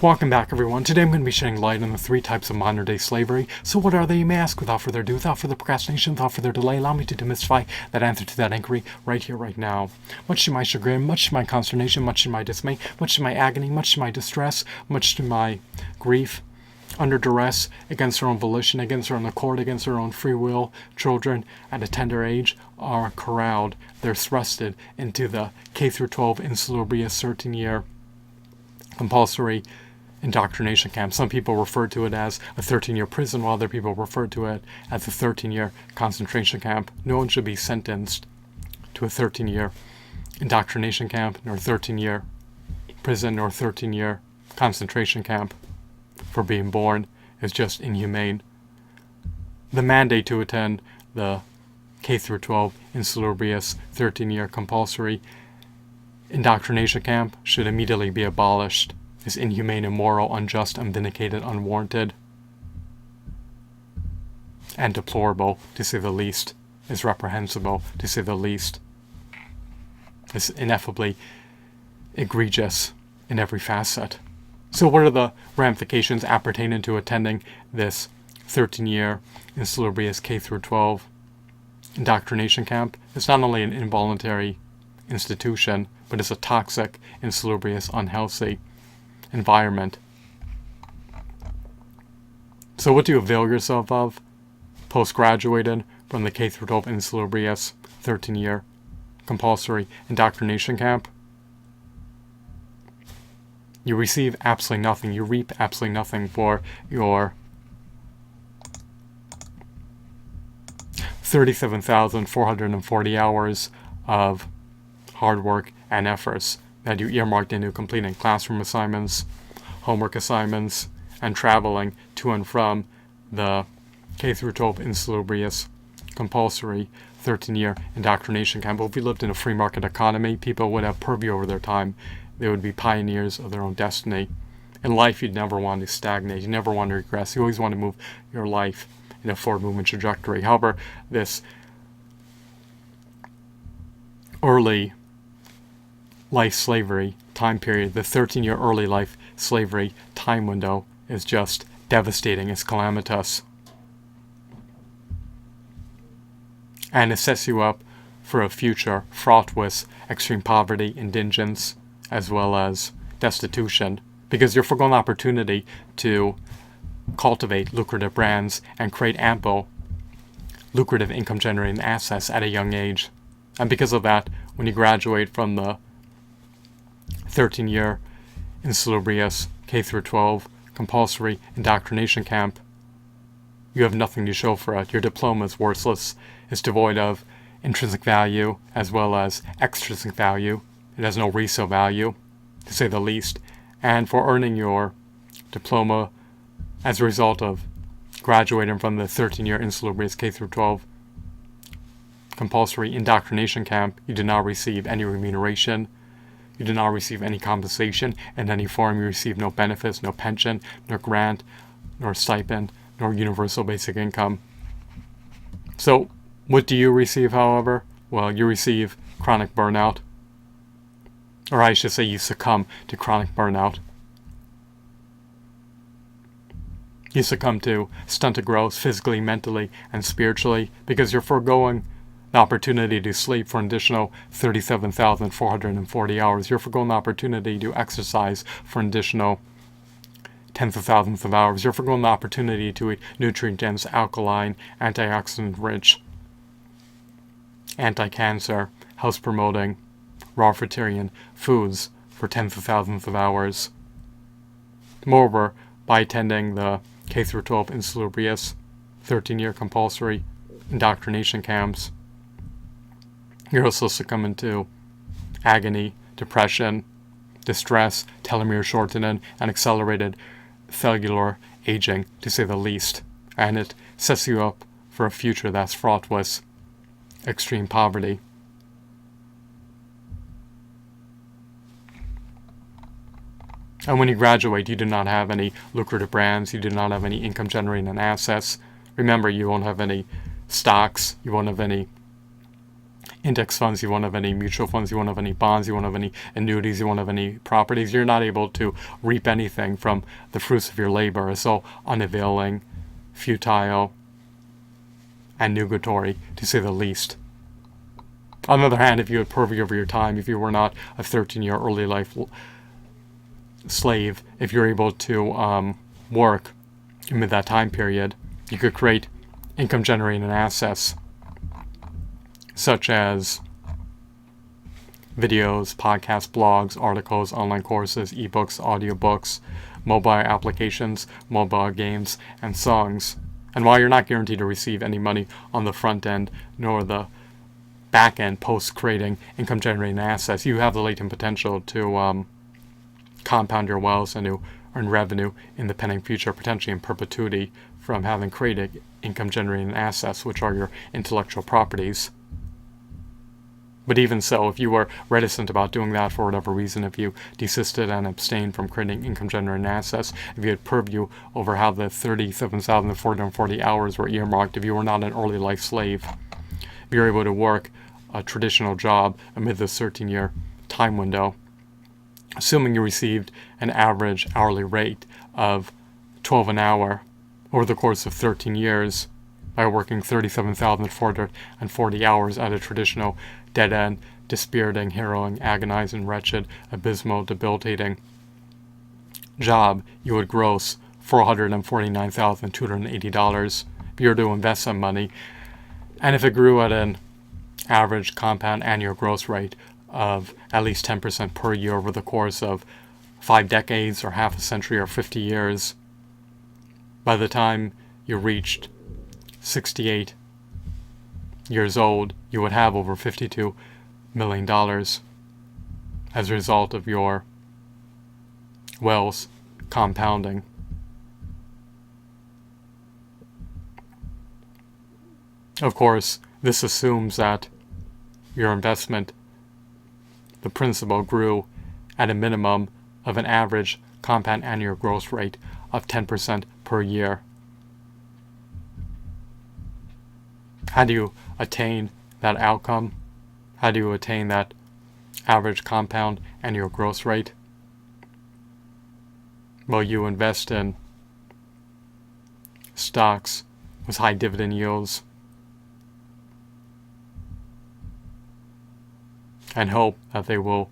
Welcome back, everyone. Today I'm going to be shedding light on the 3 types of modern-day slavery. So what are they, you may ask? Without further ado, without further procrastination, without further delay, allow me to demystify that answer to that inquiry right here, right now. Much to my chagrin, much to my consternation, much to my dismay, much to my agony, much to my distress, much to my grief, under duress, against their own volition, against their own accord, against their own free will, children at a tender age are corralled. They're thrusted into the K-12 insalubrious 13-year compulsory indoctrination camp. Some people refer to it as a 13-year prison, while other people refer to it as a 13-year concentration camp. No one should be sentenced to a 13-year indoctrination camp, nor 13-year prison, nor 13-year concentration camp for being born. Is just inhumane. The mandate to attend the K-12 insalubrious 13-year compulsory indoctrination camp should immediately be abolished. Is inhumane, immoral, unjust, unvindicated, unwarranted, and deplorable, to say the least. Is reprehensible, to say the least. Is ineffably egregious in every facet. So what are the ramifications appertaining to attending this 13-year insalubrious K-12 indoctrination camp? It's not only an involuntary institution, but it's a toxic, insalubrious, unhealthy environment. So what do you avail yourself of post-graduated from the K-12 insalubrious 13-year compulsory indoctrination camp? You receive absolutely nothing. You reap absolutely nothing for your 37,440 hours of hard work and efforts that you earmarked into completing classroom assignments, homework assignments, and traveling to and from the K-12 insalubrious compulsory 13-year indoctrination camp. Well, if we lived in a free market economy, people would have purview over their time. They would be pioneers of their own destiny. In life, you'd never want to stagnate. You never want to regress. You always want to move your life in a forward movement trajectory. However, this early life slavery time period, the 13-year early life slavery time window, is just devastating. It's calamitous. And it sets you up for a future fraught with extreme poverty, indigence, as well as destitution, because you're foregoing the opportunity to cultivate lucrative brands and create ample lucrative income generating assets at a young age. And because of that, when you graduate from the 13-year insalubrious K-12 compulsory indoctrination camp, you have nothing to show for it. Your diploma is worthless. It's devoid of intrinsic value as well as extrinsic value. It has no resale value, to say the least. And for earning your diploma as a result of graduating from the 13-year insalubrious K-12 compulsory indoctrination camp, you did not receive any remuneration. You did not receive any compensation in any form. You receive no benefits, no pension, nor grant, nor stipend, nor universal basic income. So, what do you receive, however? Well, you receive chronic burnout. Or I should say you succumb to chronic burnout. You succumb to stunted growth physically, mentally, and spiritually, because you're foregoing the opportunity to sleep for an additional 37,440 hours. You're foregoing the opportunity to exercise for an additional tens of thousands of hours. You're foregoing the opportunity to eat nutrient-dense, alkaline, antioxidant-rich, anti-cancer, health-promoting, raw fruitarian foods for tens of thousands of hours. Moreover, by attending the K-12 insalubrious 13-year compulsory indoctrination camps, you're also succumbing to agony, depression, distress, telomere shortening, and accelerated cellular aging, to say the least. And it sets you up for a future that's fraught with extreme poverty. And when you graduate, you do not have any lucrative brands, you do not have any income generating assets. Remember, you won't have any stocks, you won't have any index funds, you won't have any mutual funds, you won't have any bonds, you won't have any annuities, you won't have any properties. You're not able to reap anything from the fruits of your labor. It's so unavailing, futile, and nugatory, to say the least. On the other hand, if you had purvey over your time, if you were not a 13-year early life slave, if you're able to work amid that time period, you could create income generating assets such as videos, podcasts, blogs, articles, online courses, ebooks, audiobooks, mobile applications, mobile games, and songs. And while you're not guaranteed to receive any money on the front end nor the back end post creating income generating assets, you have the latent potential to compound your wealth and to earn revenue in the pending future, potentially in perpetuity, from having created income generating assets, which are your intellectual properties. But even so, if you were reticent about doing that for whatever reason, if you desisted and abstained from creating income-generating assets, if you had purview over how the 37,440 hours were earmarked, if you were not an early life slave, if you were able to work a traditional job amid the 13-year time window, assuming you received an average hourly rate of $12 an hour over the course of 13 years, by working 37,440 hours at a traditional dead-end, dispiriting, harrowing, agonizing, wretched, abysmal, debilitating job, you would gross $449,280 if you were to invest some money. And if it grew at an average compound annual growth rate of at least 10% per year over the course of 5 decades or half a century or 50 years, by the time you reached 68 years old, you would have over $52 million as a result of your wealth compounding. Of course, this assumes that your investment, the principal, grew at a minimum of an average compound annual growth rate of 10% per year. How do you attain that outcome? How do you attain that average compound annual growth rate? Well, you invest in stocks with high dividend yields and hope that they will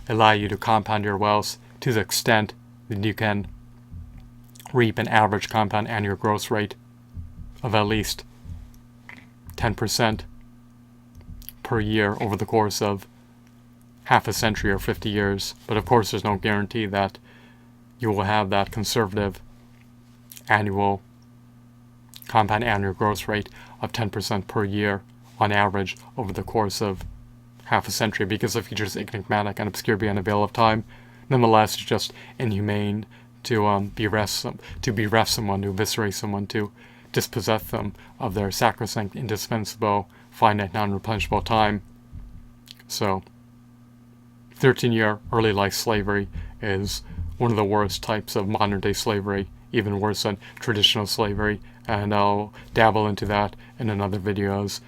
allow you to compound your wealth to the extent that you can reap an average compound annual growth rate of at least 10% per year over the course of half a century or 50 years. But of course, there's no guarantee that you will have that conservative annual compound annual growth rate of 10% per year on average over the course of half a century, because the future is enigmatic and obscure beyond the veil of time. Nonetheless, it's just inhumane to bereft someone, to eviscerate someone, to dispossess them of their sacrosanct, indispensable, finite, non-replenishable time. So, 13-year early life slavery is one of the worst types of modern-day slavery, even worse than traditional slavery, and I'll dabble into that in another videos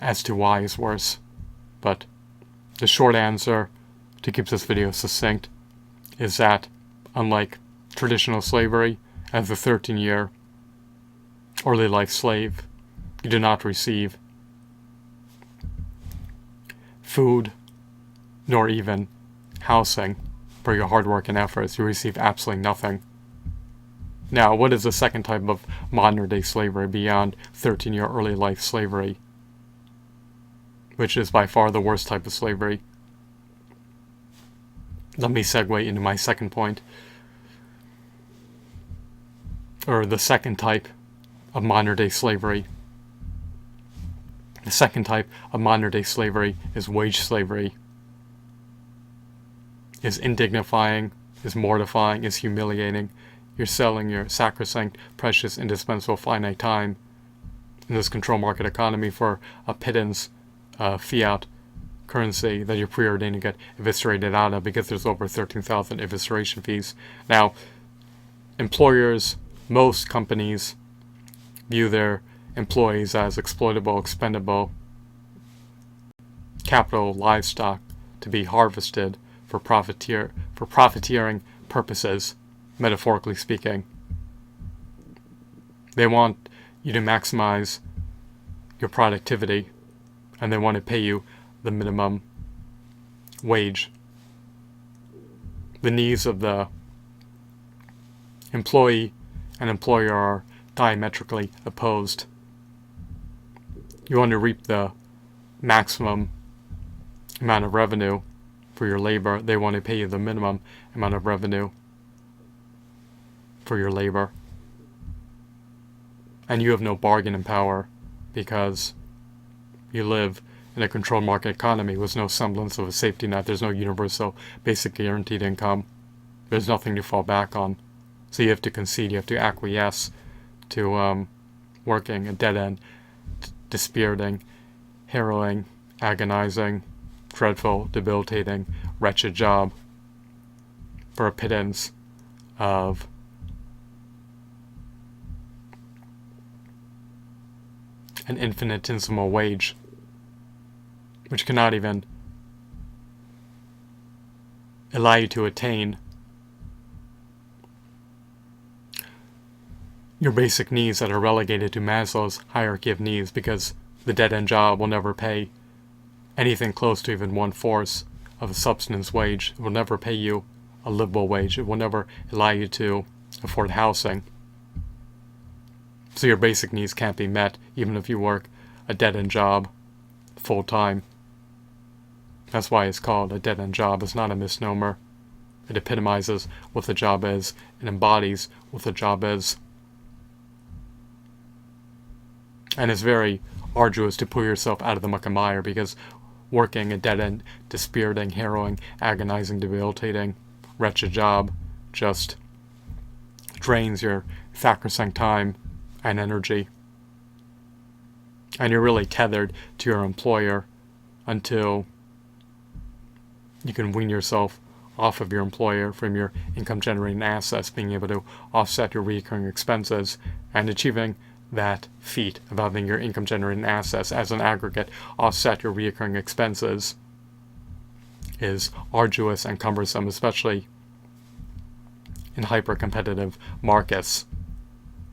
as to why it's worse. But the short answer, to keep this video succinct, is that unlike traditional slavery, as a 13-year early life slave, you do not receive food nor even housing for your hard work and efforts. You receive absolutely nothing. Now, what is the second type of modern day slavery beyond 13-year early life slavery, which is by far the worst type of slavery? Let me segue into my second point, or the second type of modern-day slavery. The second type of modern-day slavery is wage slavery. Is indignifying, is mortifying, is humiliating. You're selling your sacrosanct, precious, indispensable, finite time in this control market economy for a pittance fiat currency that you're preordained to get eviscerated out of, because there's over 13,000 evisceration fees. Now, employers, most companies, view their employees as exploitable, expendable, capital livestock to be harvested for profiteering purposes, metaphorically speaking. They want you to maximize your productivity, and they want to pay you the minimum wage. The needs of the employee and employer are diametrically opposed. You want to reap the maximum amount of revenue for your labor. They want to pay you the minimum amount of revenue for your labor. And you have no bargaining power because you live in a controlled market economy with no semblance of a safety net. There's no universal basic guaranteed income. There's nothing to fall back on. So you have to concede, you have to acquiesce to working a dead-end, dispiriting, harrowing, agonizing, dreadful, debilitating, wretched job for a pittance of an infinitesimal wage, which cannot even allow you to attain your basic needs that are relegated to Maslow's hierarchy of needs, because the dead-end job will never pay anything close to even 1/4 of a subsistence wage. It will never pay you a livable wage. It will never allow you to afford housing. So your basic needs can't be met even if you work a dead-end job full-time. That's why it's called a dead-end job. It's not a misnomer. It epitomizes what the job is. It embodies what the job is. And it's very arduous to pull yourself out of the muck and mire, because working a dead-end, dispiriting, harrowing, agonizing, debilitating, wretched job just drains your sacrosanct time and energy. And you're really tethered to your employer until you can wean yourself off of your employer from your income-generating assets, being able to offset your recurring expenses, and achieving that feat of having your income-generating assets as an aggregate offset your recurring expenses is arduous and cumbersome, especially in hyper-competitive markets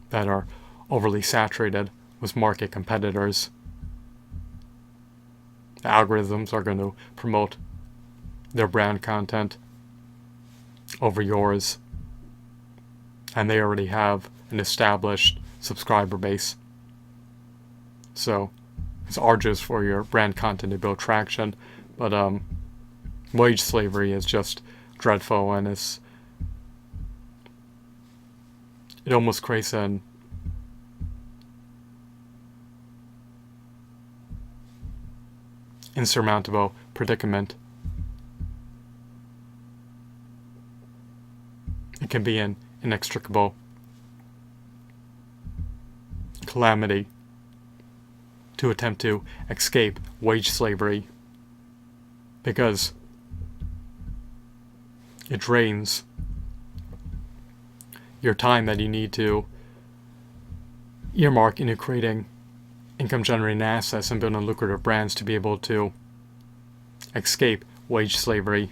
that are overly saturated with market competitors. The algorithms are going to promote their brand content over yours, and they already have an established subscriber base. So it's arduous for your brand content to build traction, but wage slavery is just dreadful, and it almost creates an insurmountable predicament. It can be an inextricable calamity to attempt to escape wage slavery, because it drains your time that you need to earmark into creating income-generating assets and building lucrative brands to be able to escape wage slavery.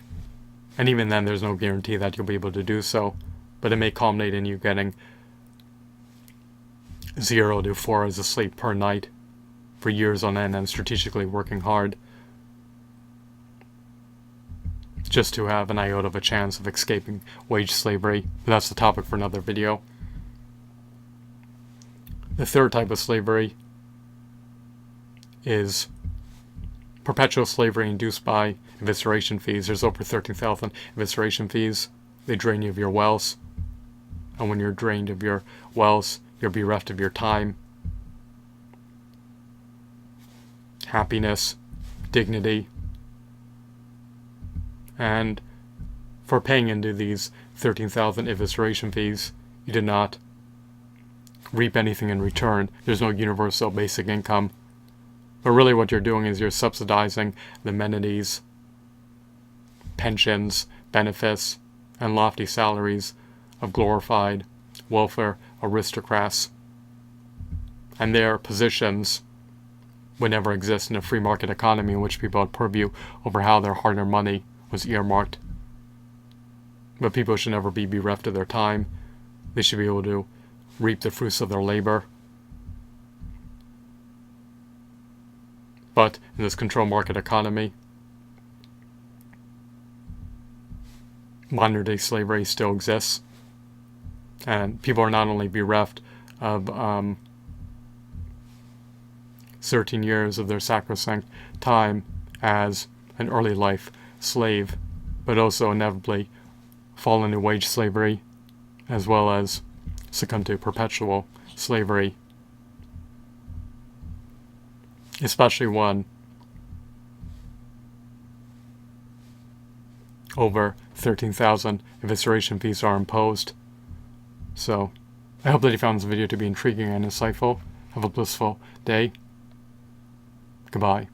And even then, there's no guarantee that you'll be able to do so, but it may culminate in you getting 0 to 4 hours of sleep per night for years on end, and strategically working hard just to have an iota of a chance of escaping wage slavery. But that's the topic for another video. The third type of slavery is perpetual slavery induced by evisceration fees. There's over 13,000 evisceration fees. They drain you of your wealth, and when you're drained of your wealth, you're bereft of your time, happiness, dignity, and for paying into these 13,000 evisceration fees, you did not reap anything in return. There's no universal basic income. But really what you're doing is you're subsidizing the amenities, pensions, benefits, and lofty salaries of glorified welfare aristocrats and their positions would never exist in a free market economy in which people had purview over how their hard-earned money was earmarked. But people should never be bereft of their time. They should be able to reap the fruits of their labor. But in this controlled market economy, modern-day slavery still exists. And people are not only bereft of 13 years of their sacrosanct time as an early life slave, but also inevitably fall into wage slavery, as well as succumb to perpetual slavery, especially when over 13,000 evisceration fees are imposed. So, I hope that you found this video to be intriguing and insightful. Have a blissful day. Goodbye.